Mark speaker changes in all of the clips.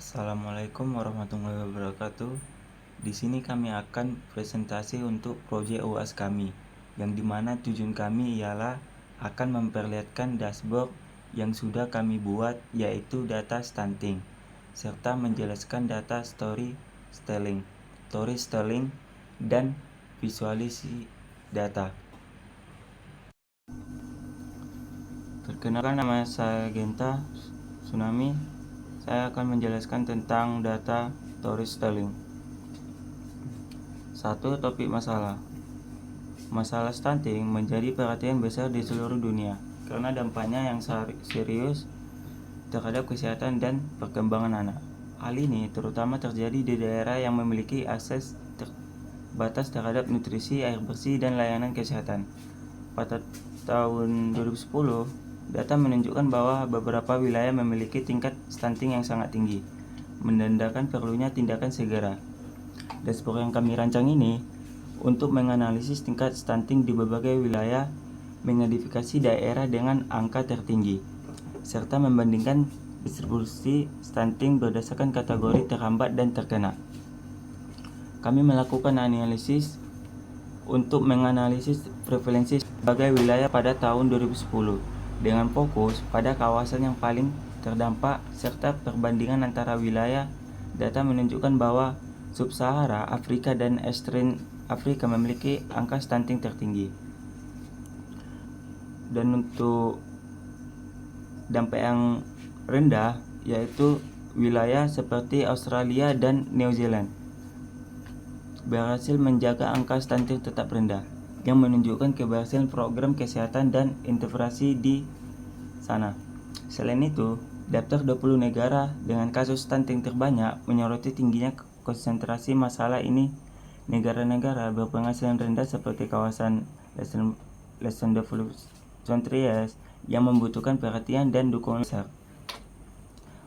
Speaker 1: Assalamualaikum warahmatullahi wabarakatuh. Di sini kami akan presentasi untuk proyek UAS kami, yang dimana tujuan kami ialah akan memperlihatkan dashboard yang sudah kami buat, yaitu data stunting, serta menjelaskan data storytelling, dan visualisasi data. Perkenalkan, nama saya Genta Tsunami. Saya akan menjelaskan tentang data storytelling. 1. Topik masalah. Masalah stunting menjadi perhatian besar di seluruh dunia karena dampaknya yang serius terhadap kesehatan dan perkembangan anak. Hal ini terutama terjadi di daerah yang memiliki akses terbatas terhadap nutrisi, air bersih, dan layanan kesehatan. Pada tahun 2010, data menunjukkan bahwa beberapa wilayah memiliki tingkat stunting yang sangat tinggi, menandakan perlunya tindakan segera. Dashboard yang kami rancang ini untuk menganalisis tingkat stunting di berbagai wilayah, mengidentifikasi daerah dengan angka tertinggi, serta membandingkan distribusi stunting berdasarkan kategori terhambat dan terkena. Kami melakukan analisis untuk menganalisis prevalensi sebagai wilayah pada tahun 2010 dengan fokus pada kawasan yang paling terdampak serta perbandingan antara wilayah. Data menunjukkan bahwa Sub-Sahara Afrika dan Eastern Afrika memiliki angka stunting tertinggi. Dan untuk dampak yang rendah yaitu wilayah seperti Australia dan New Zealand berhasil menjaga angka stunting tetap rendah, yang menunjukkan keberhasilan program kesehatan dan intervensi di sana. Selain itu, daftar 20 negara dengan kasus stunting terbanyak menyoroti tingginya konsentrasi masalah ini. Negara-negara berpenghasilan rendah seperti kawasan less developed countries yang membutuhkan perhatian dan dukungan besar.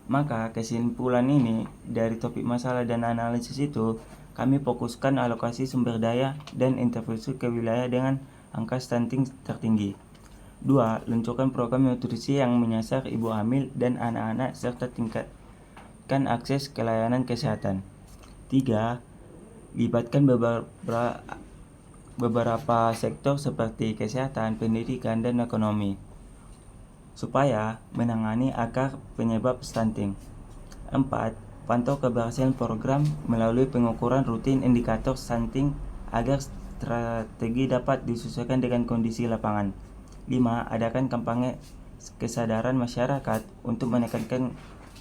Speaker 1: Maka kesimpulan ini dari topik masalah dan analisis itu, kami fokuskan alokasi sumber daya dan intervensi ke wilayah dengan angka stunting tertinggi. 2. Luncurkan program nutrisi yang menyasar ibu hamil dan anak-anak serta tingkatkan akses ke layanan kesehatan. 3. Libatkan beberapa sektor seperti kesehatan, pendidikan, dan ekonomi supaya menangani akar penyebab stunting. 4. Pantau keberhasilan program melalui pengukuran rutin indikator stunting agar strategi dapat disesuaikan dengan kondisi lapangan. 5. Adakan kampanye kesadaran masyarakat untuk menekankan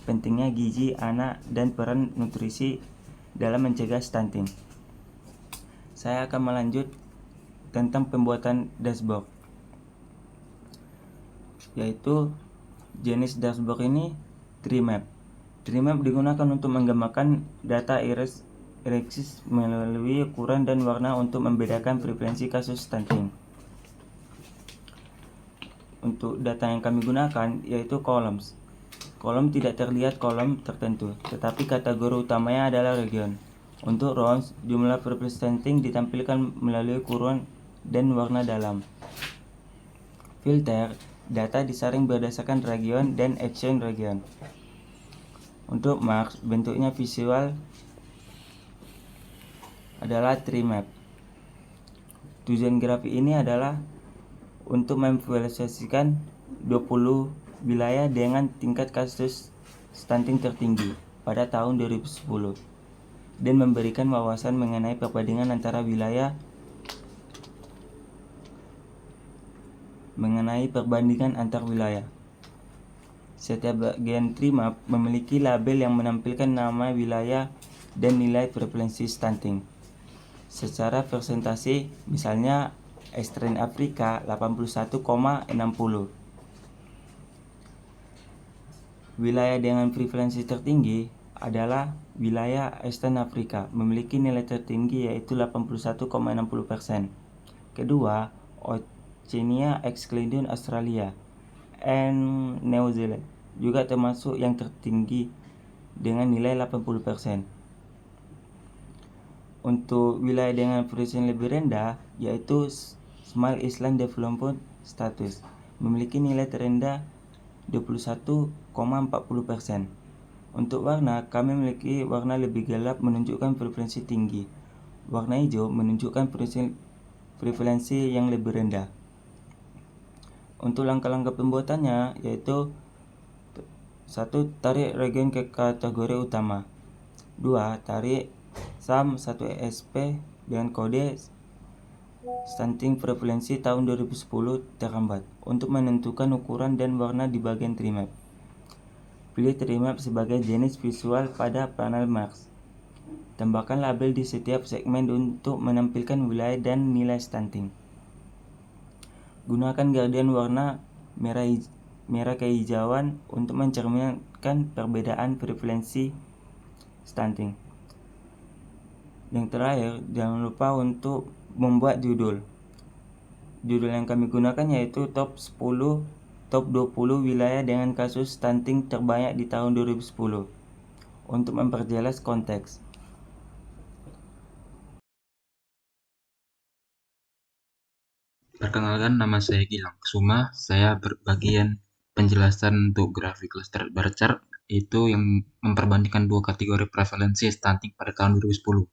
Speaker 1: pentingnya gizi anak dan peran nutrisi dalam mencegah stunting. Saya akan melanjut tentang pembuatan dashboard, yaitu jenis dashboard ini tree map. Tree map digunakan untuk menggambarkan data iris melalui ukuran dan warna untuk membedakan prevalensi kasus stunting. Untuk data yang kami gunakan yaitu columns. Kolom tidak terlihat kolom tertentu, tetapi kategori utamanya adalah region. Untuk rows, jumlah prevalensi stunting ditampilkan melalui ukuran dan warna dalam. Filter, data disaring berdasarkan region dan action region. Untuk marks, bentuknya visual adalah tree map. Tujuan grafik ini adalah untuk memvisualisasikan 20 wilayah dengan tingkat kasus stunting tertinggi pada tahun 2010 dan memberikan wawasan mengenai perbandingan antara wilayah antar wilayah. Setiap bagian tree map memiliki label yang menampilkan nama wilayah dan nilai prevalensi stunting secara persentase, misalnya Eastern Afrika 81,60. Wilayah dengan prevalensi tertinggi adalah wilayah Eastern Afrika, memiliki nilai tertinggi yaitu 81,60%. Kedua, Oceania excluding Australia and New Zealand juga termasuk yang tertinggi dengan nilai 80%. Untuk wilayah dengan prevalensi lebih rendah yaitu Small Island Development Status, memiliki nilai terendah 21,40%. Untuk warna, kami memiliki warna lebih gelap menunjukkan preferensi tinggi. Warna hijau menunjukkan preferensi yang lebih rendah. Untuk langkah-langkah pembuatannya yaitu 1. Tarik region ke kategori utama. 2. Tarik SAM 1SP dengan kode stunting preferensi tahun 2010 terhambat untuk menentukan ukuran dan warna di bagian trimap. Pilih trimap sebagai jenis visual pada panel Marks. Tambahkan label di setiap segmen untuk menampilkan wilayah dan nilai stunting. Gunakan gradien warna merah kehijauan untuk mencerminkan perbedaan preferensi stunting. Yang terakhir, jangan lupa untuk membuat judul. Judul yang kami gunakan yaitu top 20 wilayah dengan kasus stunting terbanyak di tahun 2010 untuk memperjelas konteks.
Speaker 2: Perkenalkan, nama saya Gilang Kusuma. Saya berbagian penjelasan untuk grafik cluster bar chart itu yang memperbandingkan dua kategori prevalensi stunting pada tahun 2010,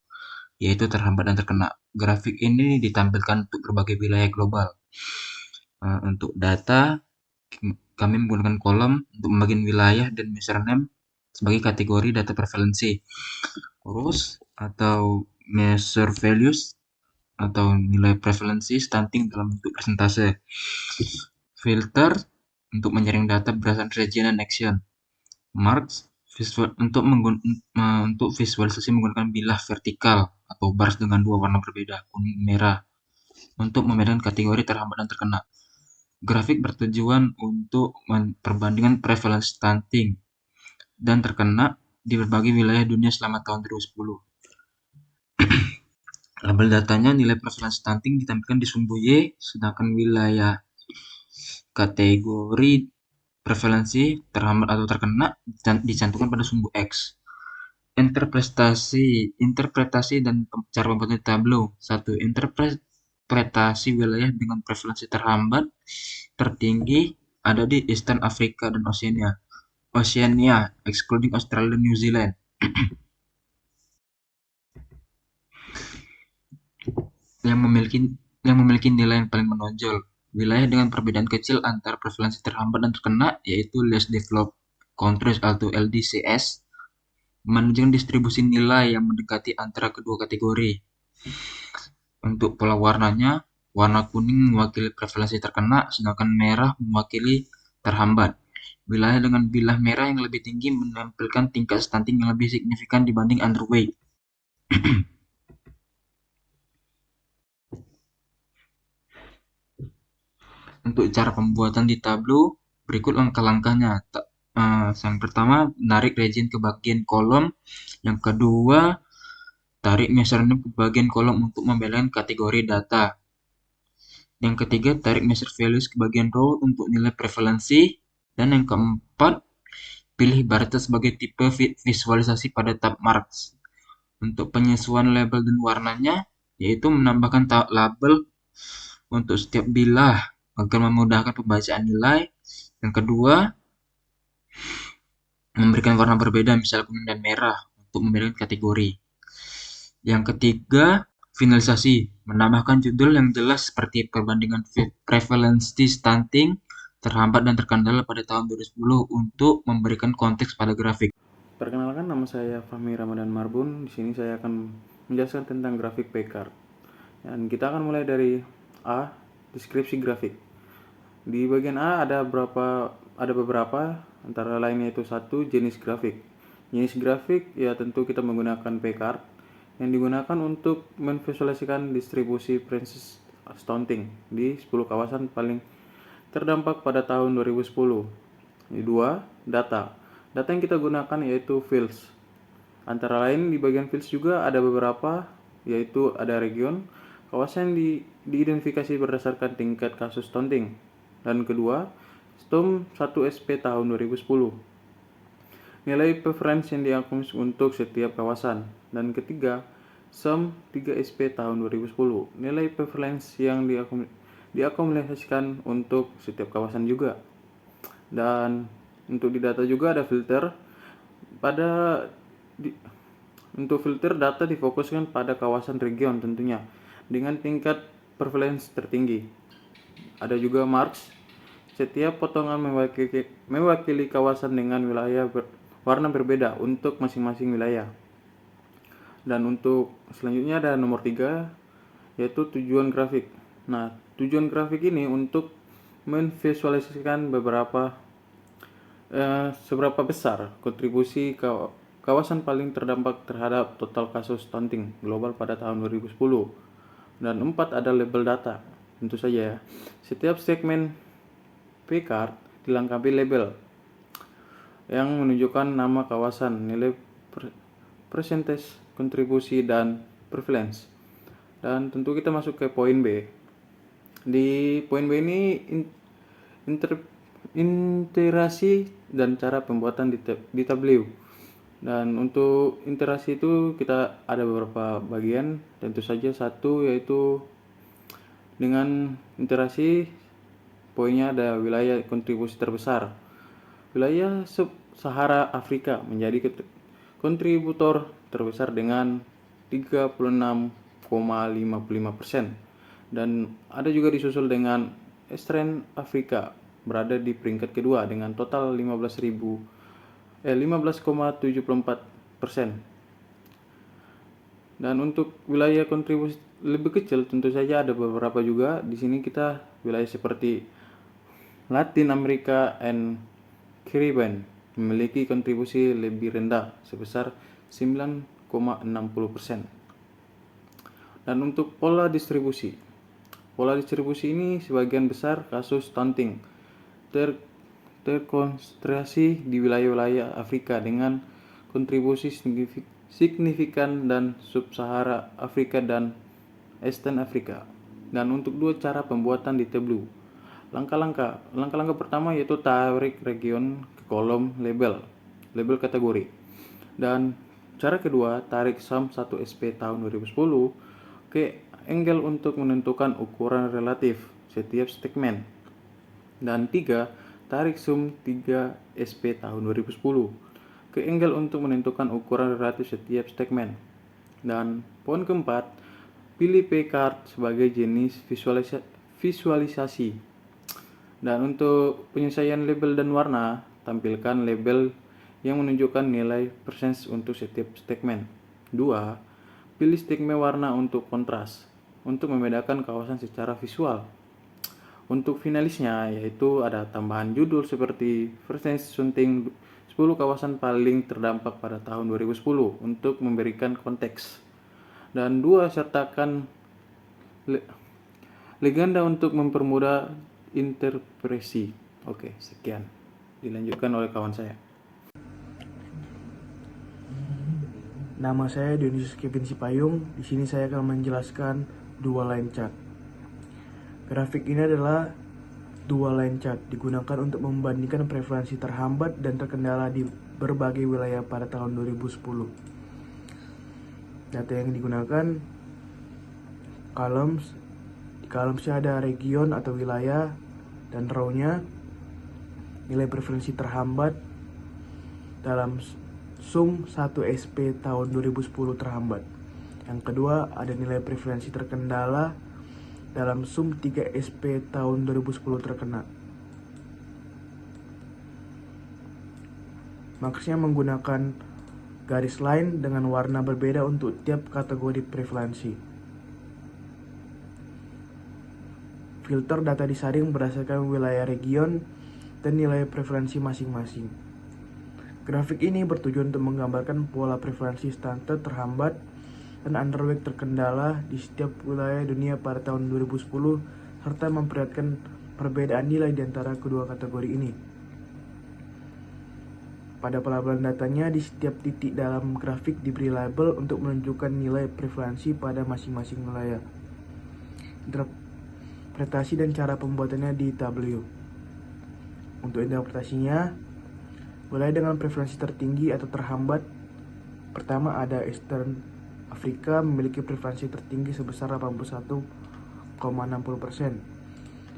Speaker 2: yaitu terhambat dan terkena. Grafik ini ditampilkan untuk berbagai wilayah global. Untuk data, kami menggunakan kolom untuk membagian wilayah dan username sebagai kategori data prevalensi. Rows atau measure values atau nilai prevalensi stunting dalam bentuk persentase. Filter untuk menyaring data berdasarkan region dan action. Marks untuk visualisasi menggunakan bilah vertikal atau bars dengan dua warna berbeda, kuning merah, untuk membedakan kategori terhambat dan terkena. Grafik bertujuan untuk perbandingan prevalensi stunting dan terkena di berbagai wilayah dunia selama tahun 2010. Label datanya nilai prevalensi stunting ditampilkan di sumbu Y, sedangkan wilayah kategori prevalensi terhambat atau terkena dicantumkan pada sumbu X. Interpretasi dan cara pembuatan tableau. 1. Interpretasi wilayah dengan prevalensi terhambat tertinggi ada di Eastern Africa dan Oceania, excluding Australia dan New Zealand. yang memiliki nilai yang paling menonjol. Wilayah dengan perbedaan kecil antara prevalensi terhambat dan terkena yaitu Less Developed Countries atau LDCS, menunjukkan distribusi nilai yang mendekati antara kedua kategori. Untuk pola warnanya, warna kuning mewakili prevalensi terkena, sedangkan merah mewakili terhambat. Wilayah dengan bilah merah yang lebih tinggi menampilkan tingkat stunting yang lebih signifikan dibanding underweight. Untuk cara pembuatan di tableau, berikut langkah-langkahnya. Yang pertama, narik region ke bagian kolom. Yang kedua, tarik measure-name ke bagian kolom untuk membedakan kategori data. Yang ketiga, tarik measure values ke bagian row untuk nilai prevalensi. Dan yang keempat, pilih bar chart sebagai tipe visualisasi pada tab marks. Untuk penyesuaian label dan warnanya, yaitu menambahkan label untuk setiap bilah agar memudahkan pembacaan nilai. Yang kedua, memberikan warna berbeda, misalnya kuning dan merah, untuk membedakan kategori. Yang ketiga, finalisasi, menambahkan judul yang jelas seperti perbandingan prevalensi stunting terhambat dan terkendala pada tahun 2010 untuk memberikan konteks pada grafik.
Speaker 3: Perkenalkan, nama saya Fahmi Ramadan Marbun. Di sini saya akan menjelaskan tentang grafik pie-chart. Dan kita akan mulai dari A, deskripsi grafik. Di bagian A ada beberapa antara lain yaitu 1. Jenis grafik. Jenis grafik ya tentu kita menggunakan pie-chart yang digunakan untuk memvisualisasikan distribusi prevalensi stunting di 10 kawasan paling terdampak pada tahun 2010. 2. Data. Data yang kita gunakan yaitu fields. Antara lain di bagian fields juga ada beberapa, yaitu ada region, kawasan yang diidentifikasi berdasarkan tingkat kasus stunting. Dan kedua, STOM 1SP tahun 2010. Nilai preferensi yang diakumulasi untuk setiap kawasan. Dan ketiga, SOM 3SP tahun 2010. Nilai preferensi yang diakumulasikan untuk setiap kawasan juga. Dan untuk di data juga ada filter. Untuk filter data difokuskan pada kawasan region tentunya dengan tingkat prevalence tertinggi. Ada juga marks. Setiap potongan mewakili kawasan dengan wilayah warna berbeda untuk masing-masing wilayah. Dan untuk selanjutnya ada nomor 3, yaitu tujuan grafik. Nah, tujuan grafik ini untuk memvisualisasikan seberapa besar kontribusi kawasan paling terdampak terhadap total kasus stunting global pada tahun 2010. Dan 4 ada label data. Tentu saja ya. Setiap segmen P-card dilengkapi label yang menunjukkan nama kawasan, nilai persentase kontribusi dan prevalence. Dan tentu kita masuk ke poin B. Di poin B ini interaksi dan cara pembuatan di tableau. Dan untuk interaksi itu kita ada beberapa bagian. Tentu saja satu yaitu dengan interaksi poinnya ada wilayah kontribusi terbesar. Wilayah Sub-Sahara Afrika menjadi kontributor terbesar dengan 36,55%. Dan ada juga disusul dengan Eastern Afrika berada di peringkat kedua dengan total 15,74%. Dan untuk wilayah kontribusi lebih kecil tentu saja ada beberapa juga. Di sini kita wilayah seperti Latin Amerika and Caribbean memiliki kontribusi lebih rendah sebesar 9,60%. Dan untuk pola distribusi ini sebagian besar kasus stunting terkonsentrasi di wilayah-wilayah Afrika dengan kontribusi signifikan dan Sub-Sahara Afrika dan Eastern Afrika. Dan untuk 2 cara pembuatan di tableau. Langkah-langkah pertama yaitu tarik region ke kolom label kategori. Dan cara kedua, tarik sum 1 SP tahun 2010 ke angle untuk menentukan ukuran relatif setiap segmen. Dan 3, tarik sum 3 SP tahun 2010 ke angle untuk menentukan ukuran relatif setiap segmen. Dan poin keempat, pilih P-card sebagai jenis visualisasi. Dan untuk penyelesaian label dan warna, tampilkan label yang menunjukkan nilai persens untuk setiap segmen. 2, pilih segmen warna untuk kontras untuk membedakan kawasan secara visual. Untuk finalisnya yaitu ada tambahan judul seperti Persens Stunting 10 kawasan paling terdampak pada tahun 2010 untuk memberikan konteks. Dan 2, sertakan legenda untuk mempermudah interpretasi. Oke, sekian. Dilanjutkan oleh kawan saya.
Speaker 4: Nama saya Dionysius Kevin Sipayung. Di sini saya akan menjelaskan dual line chart. Grafik ini adalah dual line chart, digunakan untuk membandingkan prevalensi terhambat dan terkendala di berbagai wilayah pada tahun 2010. Data yang digunakan columns. Di columnsnya ada region atau wilayah, dan row-nya nilai prevalensi terhambat dalam sum 1 SP tahun 2010 terhambat. Yang kedua, ada nilai prevalensi terkendala dalam sum 3 SP tahun 2010 terkena. Maksudnya menggunakan garis line dengan warna berbeda untuk tiap kategori prevalensi. Filter data disaring berdasarkan wilayah region dan nilai prevalensi masing-masing. Grafik ini bertujuan untuk menggambarkan pola prevalensi stunted terhambat dan underweight terkendala di setiap wilayah dunia pada tahun 2010 serta memperlihatkan perbedaan nilai di antara kedua kategori ini. Pada pelabelan datanya, di setiap titik dalam grafik diberi label untuk menunjukkan nilai prevalensi pada masing-masing wilayah. Interpretasi dan cara pembuatannya di tableau. Untuk interpretasinya, wilayah dengan prevalensi tertinggi atau terhambat, pertama ada Eastern Afrika memiliki prevalensi tertinggi sebesar 81,60%,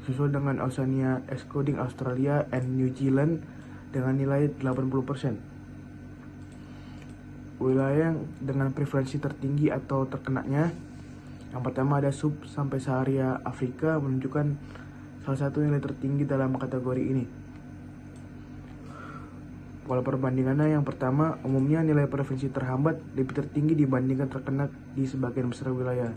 Speaker 4: disusul dengan Oceania excluding Australia and New Zealand dengan nilai 80%. wilayah dengan preferensi tertinggi atau terkenanya. Yang pertama ada sub sampai Sahara Afrika, menunjukkan salah satu nilai tertinggi dalam kategori ini. Pola perbandingannya yang pertama, umumnya nilai preferensi terhambat lebih tertinggi dibandingkan terkena di sebagian besar wilayah.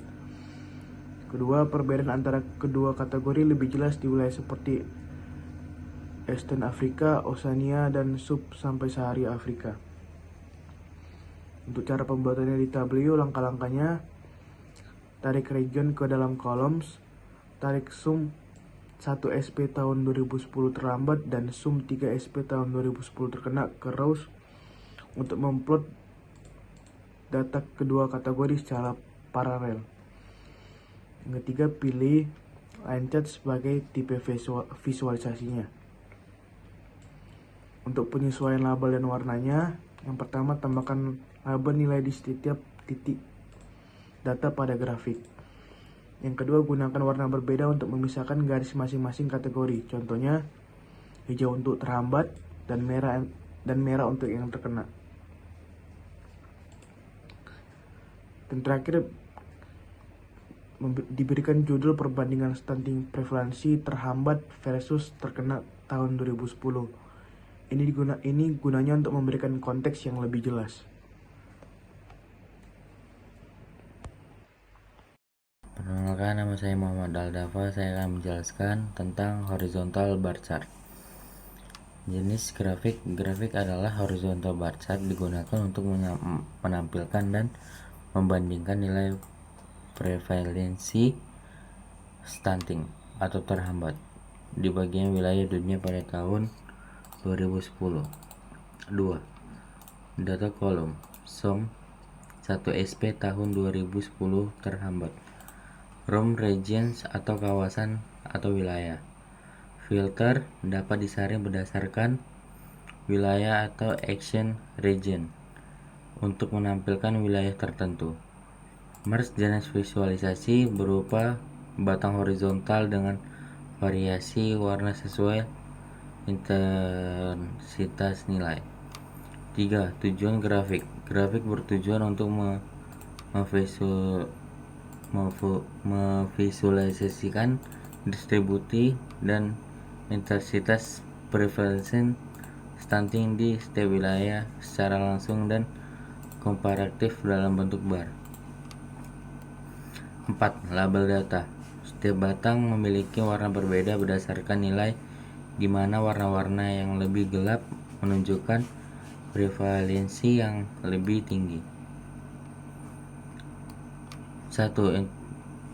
Speaker 4: Kedua, perbedaan antara kedua kategori lebih jelas di wilayah seperti Eastern Afrika, Oceania, dan sub sampai Sahara Afrika. Untuk cara pembuatannya di tabelio, langkah-langkahnya: tarik region ke dalam columns, tarik sum 1 SP tahun 2010 terlambat dan sum 3 SP tahun 2010 terkena ke rows untuk memplot data kedua kategori secara paralel. Yang ketiga, pilih line chart sebagai tipe visualisasinya. Untuk penyesuaian label dan warnanya, yang pertama, tambahkan label nilai di setiap titik data pada grafik. Yang kedua, gunakan warna berbeda untuk memisahkan garis masing-masing kategori. Contohnya, hijau untuk terhambat dan merah untuk yang terkena. Dan terakhir, diberikan judul perbandingan stunting prevalensi terhambat versus terkena tahun 2010. Ini gunanya untuk memberikan konteks yang lebih jelas.
Speaker 5: Perkenalkan, nama saya Muhammad Aldafa. Saya akan menjelaskan tentang horizontal bar chart. Jenis grafik adalah horizontal bar chart, digunakan untuk menampilkan dan membandingkan nilai prevalensi stunting atau terhambat di bagian wilayah dunia pada tahun 2010. 2. Data kolom SOM 1 SP tahun 2010 terhambat. ROM regions atau kawasan atau wilayah. Filter dapat disaring berdasarkan wilayah atau action region untuk menampilkan wilayah tertentu. Merge jenis visualisasi berupa batang horizontal dengan variasi warna sesuai intensitas nilai. 3. Tujuan grafik. Grafik bertujuan untuk memvisualisasikan distribusi dan intensitas prevalensi stunting di setiap wilayah secara langsung dan komparatif dalam bentuk bar. 4. Label data. Setiap batang memiliki warna berbeda berdasarkan nilai, di mana warna-warna yang lebih gelap menunjukkan prevalensi yang lebih tinggi. 1.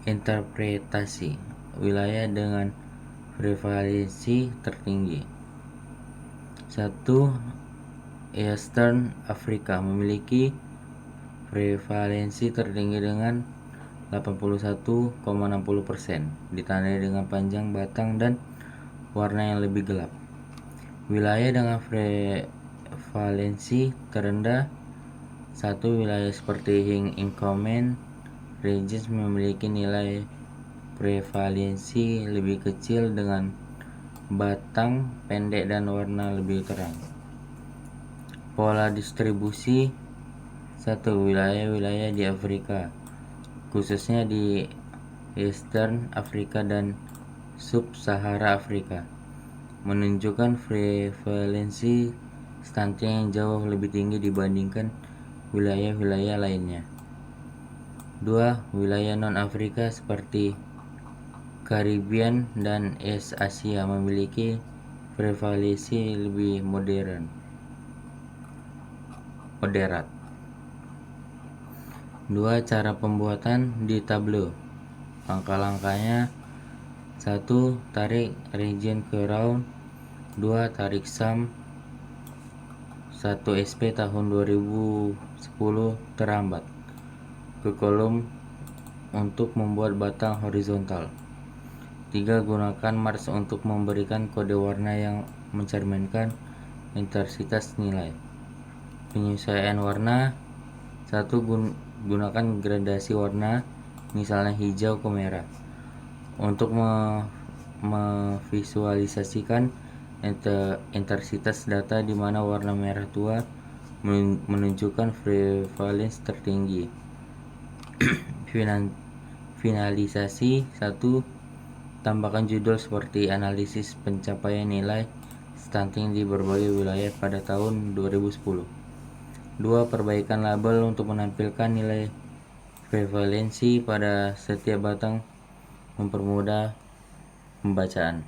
Speaker 5: Interpretasi wilayah dengan prevalensi tertinggi. 1. Eastern Afrika memiliki prevalensi tertinggi dengan 81,60%, ditandai dengan panjang batang dan warna yang lebih gelap. Wilayah dengan prevalensi terendah. 1. Wilayah seperti Incommon regions memiliki nilai prevalensi lebih kecil dengan batang pendek dan warna lebih terang. Pola distribusi. 1. Wilayah-wilayah di Afrika, khususnya di Eastern Afrika dan Sub-Sahara Afrika, menunjukkan prevalensi stunting yang jauh lebih tinggi dibandingkan wilayah-wilayah lainnya. 2. Wilayah non-Afrika seperti Caribbean dan East Asia memiliki prevalensi lebih moderat. 2. Cara pembuatan di tableau. Langkah-langkahnya: 1. Tarik region ke round. 2. Tarik sum 1 SP tahun 2010 terhambat ke kolom untuk membuat batang horizontal. 3. Gunakan marge untuk memberikan kode warna yang mencerminkan intensitas nilai. Penyesuaian warna. 1. Gunakan gradasi warna, misalnya hijau ke merah, untuk memvisualisasikan intensitas data, di mana warna merah tua menunjukkan prevalence tertinggi. Finalisasi 1. Tambahkan judul seperti analisis pencapaian nilai stunting di berbagai wilayah pada tahun 2010. 2. Perbaikan label untuk menampilkan nilai prevalensi pada setiap batang, mempermudah pembacaan.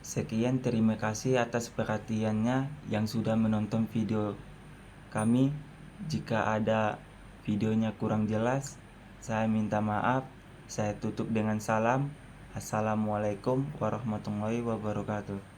Speaker 1: Sekian, terima kasih atas perhatiannya yang sudah menonton video kami. Jika ada videonya kurang jelas, saya minta maaf. Saya tutup dengan salam. Assalamualaikum warahmatullahi wabarakatuh.